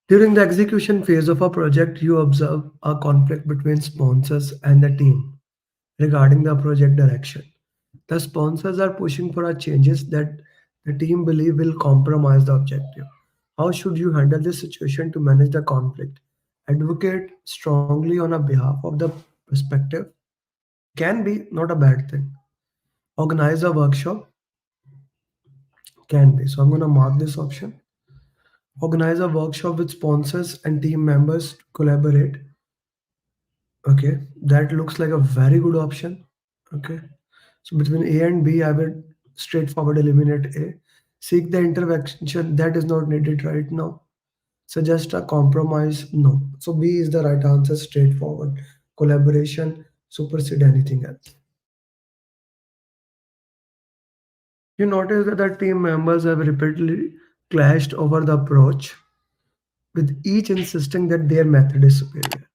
During the execution phase of a project, you observe a conflict between sponsors and the team regarding the project direction. The sponsors are pushing for a changes that the team believe will compromise the objective. How should you handle this situation to manage the conflict? Advocate strongly on a behalf of the perspective can be not a bad thing. Organize a workshop can be. So I'm going to mark this option. Organize a workshop with sponsors and team members to collaborate. Okay, that looks like a very good option. Okay, so between A and B, I will straightforward eliminate A. Seek the intervention that is not needed right now. Suggest a compromise. No. So B is the right answer, straightforward. Collaboration supersede anything else. You notice that the team members have repeatedly clashed over the approach, with each insisting that their method is superior.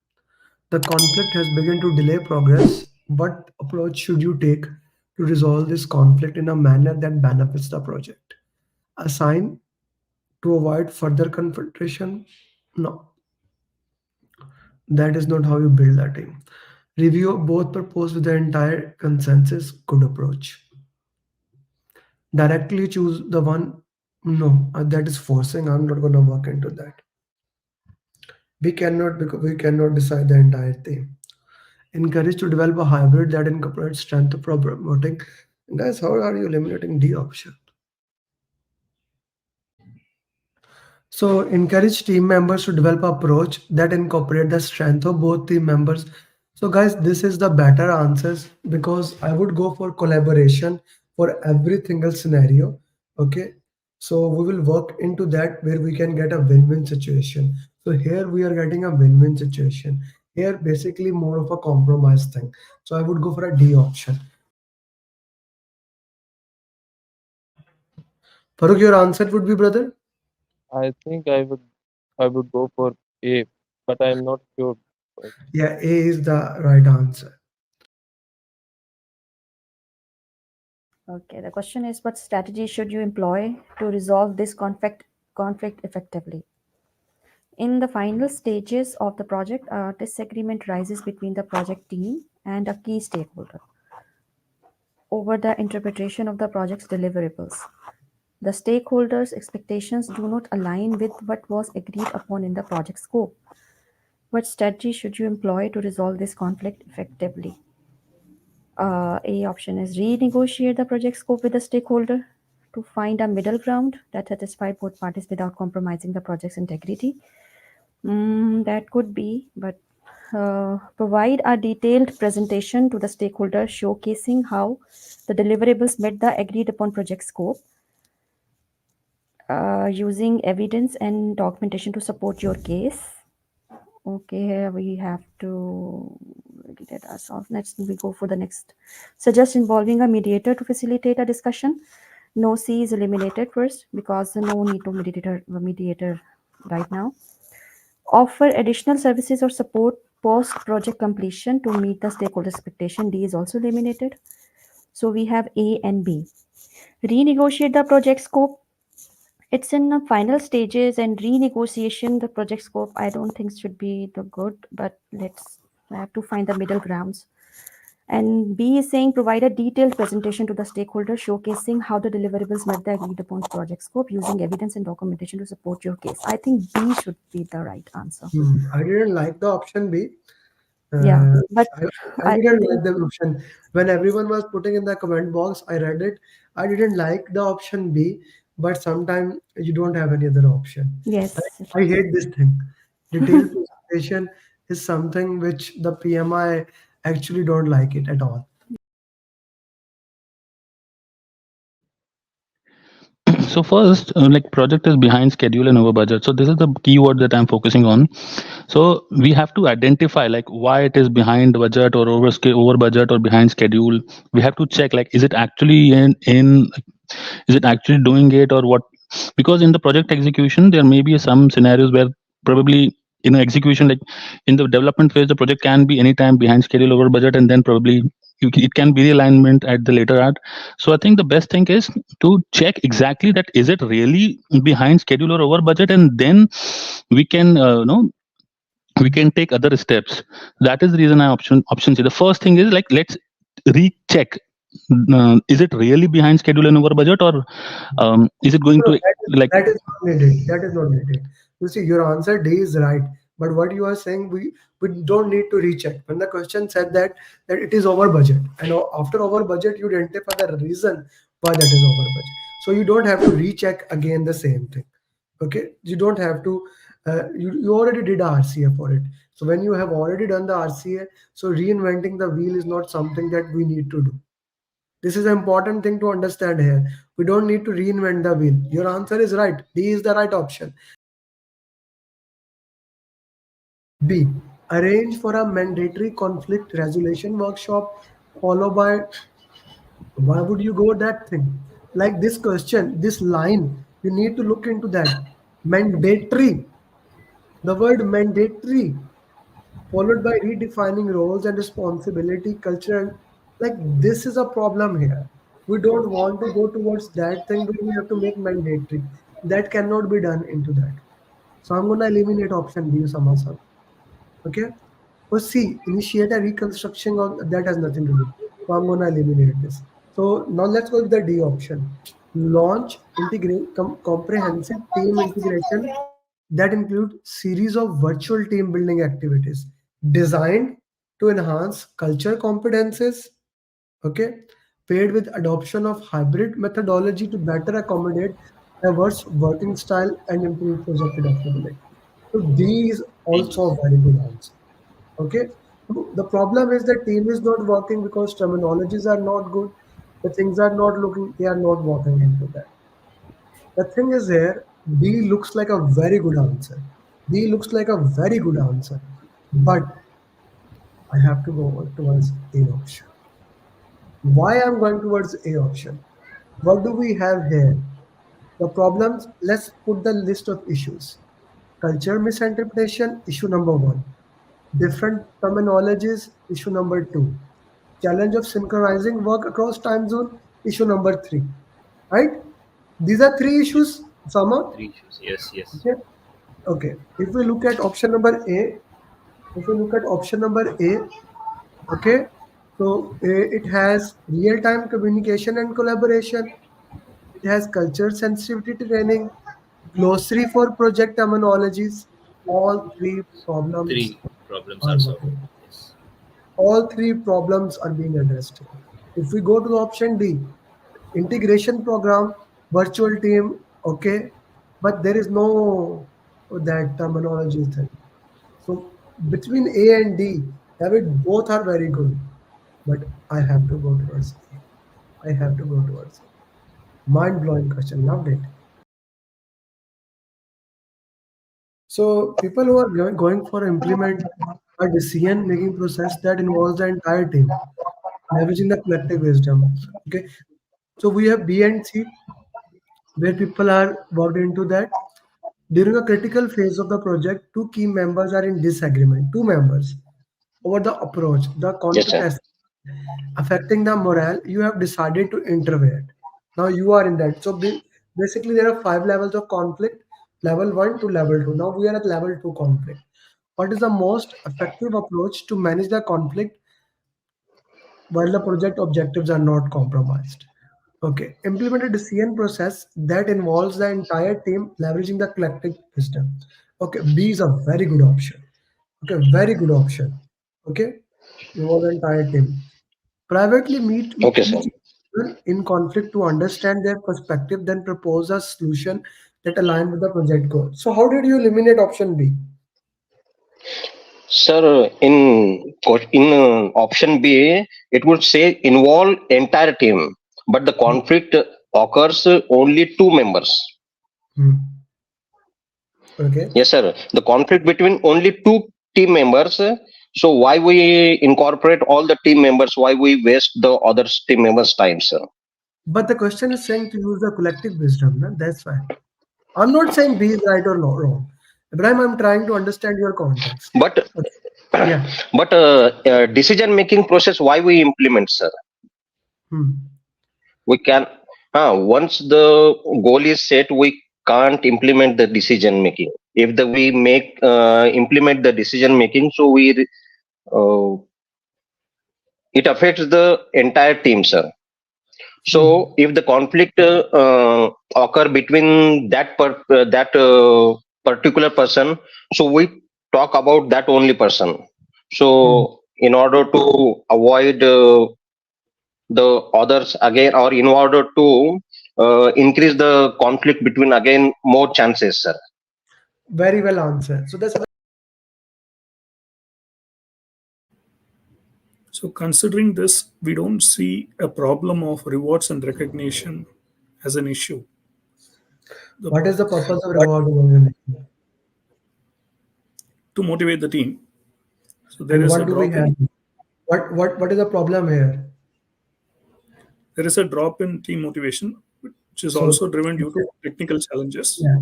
The conflict has begun to delay progress. What approach should you take to resolve this conflict in a manner that benefits the project? Assign to avoid further confrontation? No, that is not how you build a team. Review both proposed with the entire consensus. Good approach. Directly choose the one. No, that is forcing. I'm not going to work into that. We cannot because we cannot decide the entire thing. Encourage to develop a hybrid that incorporates strength of promoting. Guys, how are you eliminating D option? So encourage team members to develop approach that incorporate the strength of both team members. So guys, this is the better answers because I would go for collaboration for every single scenario. Okay. So we will work into that where we can get a win-win situation. So here we are getting a win-win situation. Here basically more of a compromise thing. So I would go for a D option. Farooq, your answer would be brother? I think I would go for A, but I'm not sure. But Yeah, A is the right answer. Okay, the question is what strategy should you employ to resolve this conflict effectively? In the final stages of the project, a disagreement rises between the project team and a key stakeholder over the interpretation of the project's deliverables. The stakeholders' expectations do not align with what was agreed upon in the project scope. What strategy should you employ to resolve this conflict effectively? A option is renegotiate the project scope with the stakeholder to find a middle ground that satisfies both parties without compromising the project's integrity. That could be, but provide a detailed presentation to the stakeholder showcasing how the deliverables met the agreed upon project scope, using evidence and documentation to support your case. Okay, here we have to get ourselves. Next, we go for the next. Suggest involving a mediator to facilitate a discussion. No C is eliminated first because no need to mediator right now. Offer additional services or support post project completion to meet the stakeholder expectation. D is also eliminated. So we have A and B. Renegotiate the project scope. It's in the final stages and renegotiation the project scope I don't think should be the good, but let's have to find the middle grounds. And B is saying provide a detailed presentation to the stakeholder showcasing how the deliverables met the agreed upon project scope using evidence and documentation to support your case. I think B should be the right answer. I didn't like the option B. Yeah, Uh, but I I didn't think like the option. When everyone was putting in the comment box, I read it. I didn't like the option B, but sometimes you don't have any other option. yes. I hate this thing. Detailed presentation is something which the PMI actually don't like it at all. So first, like project is behind schedule and over budget. So this is the keyword that I'm focusing on. So we have to identify like why it is behind budget or over budget or behind schedule. We have to check like is it actually in is it actually doing it or what? Because in the project execution there may be some scenarios where probably execution, like in the development phase, the project can be anytime behind schedule, over budget, and then probably it can be realignment at the later part. So I think the best thing is to check exactly that is it really behind schedule or over budget, and then we can we can take other steps. That is the reason I option C. The first thing is like, let's recheck, is it really behind schedule and over budget, or is it going No, to like that is not needed. That is not needed. You see, your answer D is right. But what you are saying, we don't need to recheck. When the question said that it is over budget, and after over budget, you identify the reason why that is over budget. So you don't have to recheck again the same thing. Okay, you don't have to. You already did a RCA for it. So when you have already done the RCA, so reinventing the wheel is not something that we need to do. This is an important thing to understand here. We don't need to reinvent the wheel. Your answer is right. D is the right option. B. Arrange for a mandatory conflict resolution workshop followed by, why would you go that thing? Like this question, this line, you need to look into that. Mandatory. The word mandatory followed by redefining roles and responsibility, culture, and like this is a problem here. We don't want to go towards that thing, but we have to make mandatory. That cannot be done into that. So I'm gonna eliminate option B, Samasa. Okay. Or C, initiate a reconstruction on that has nothing to do. So I'm gonna eliminate this. So now let's go with the D option. Launch integrate comprehensive team integration that include series of virtual team building activities designed to enhance culture competences, okay, paired with adoption of hybrid methodology to better accommodate diverse working style and improve project adaptability. So D is also a very good answer. Okay. So the problem is the team is not working because terminologies are not good. The things are not looking, they are not working into that. The thing is here, D looks like a very good answer. D looks like a very good answer. But I have to go towards A option. Why I'm going towards A option? What do we have here? The problems, let's put the list of issues. Culture misinterpretation, issue number one. Different terminologies, issue number two. Challenge of synchronizing work across time zone, issue number three. Right? These are three issues, Sama. Three issues. Yes, yes. Okay. Okay. If we look at option number A, if we look at option number A, okay, so it has real-time communication and collaboration. It has culture sensitivity training, glossary for project terminologies. All three problems Three problems are are solved. working. Yes. All three problems are being addressed. If we go to option D, integration program, virtual team, okay, but there is no that terminology thing. So between A and D, David, both are very good, but I have to go towards A. I have to go towards A. Mind blowing question, loved it. So people who are going for implement a decision making process that involves the entire team, leveraging the collective wisdom. Okay, so we have B and C where people are worked into that. During a critical phase of the project, two key members are in disagreement. Two members over the approach, the Yes, conflict sir. has affecting the morale. You have decided to intervene. Now you are in that. So basically, there are five levels of conflict: level one to level two. Now we are at level two conflict. What is the most effective approach to manage the conflict while the project objectives are not compromised? Okay, implement a decision process that involves the entire team leveraging the collective wisdom. Okay, B is a very good option. Okay, very good option. Okay, involve the entire team. Privately meet with Okay, sir. each other in conflict to understand their perspective, then propose a solution that align with the project goal. So, how did you eliminate option B? Sir, in option B, it would say involve entire team, but the conflict occurs only two members. Hmm. Okay. Yes, sir. The conflict between only two team members. So why we incorporate all the team members? Why we waste the other team members' time, sir? But the question is saying to use the collective wisdom. Na? That's why. I'm not saying B is right or no, wrong. Ibrahim, I'm trying to understand your context. But Yeah. but decision making process, why we implement, sir? Hmm. We can, once the goal is set, we can't implement the decision making. If the we make implement the decision making, so we uh, it affects the entire team, sir. So Hmm. if the conflict occur between that particular person, so we talk about that only person. So Hmm. in order to avoid the others again, or in order to increase the conflict between again more chances, sir. Very well answered. So that's So considering this, we don't see a problem of rewards and recognition as an issue. The, what is the purpose of reward organization? to motivate the team. So there And is a what do we drop have? in What is the problem here? team motivation, which is So also driven due to technical challenges. yeah.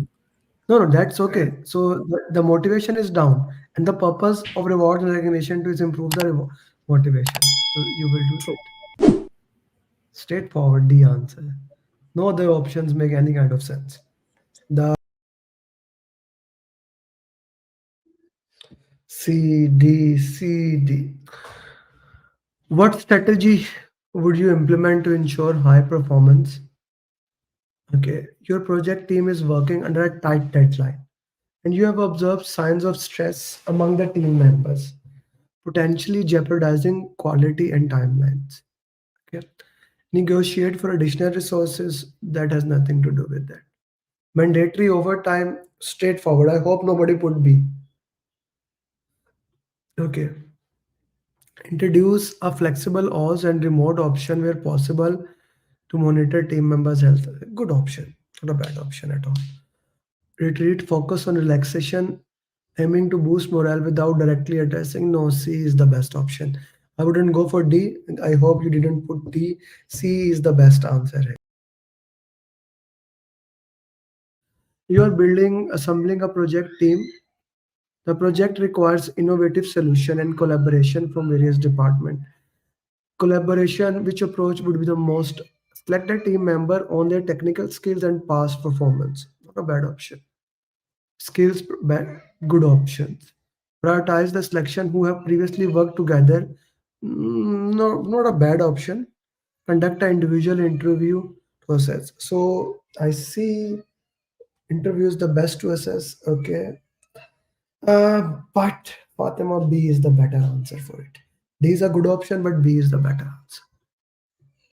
No, no, that's And okay. So the motivation is down, and the purpose of reward and recognition to is improve the motivation. So you will do true. that. Straightforward, the answer. No other options make any kind of sense. The C, D. What strategy would you implement to ensure high performance? Okay, your project team is working under a tight deadline, and you have observed signs of stress among the team members, potentially jeopardizing quality and timelines. Okay, negotiate for additional resources that has nothing to do with that. Mandatory overtime, straightforward. I hope nobody put B. Okay, introduce a flexible hours and remote option where possible to monitor team members' health. Good option, not a bad option at all. Retreat, focus on relaxation, aiming to boost morale without directly addressing. No, C is the best option. I wouldn't go for D. I hope you didn't put D. C is the best answer here. You are building, assembling a project team. The project requires innovative solution and collaboration from various departments. Collaboration, which approach would be the most? Select a team member on their technical skills and past performance. Not a bad option. Skills, good options. Prioritize the selection who have previously worked together. No, not a bad option. Conduct an individual interview process. So I see interviews the best to assess. Okay. But Fatima, B is the better answer for it. D is a good option, but B is the better answer.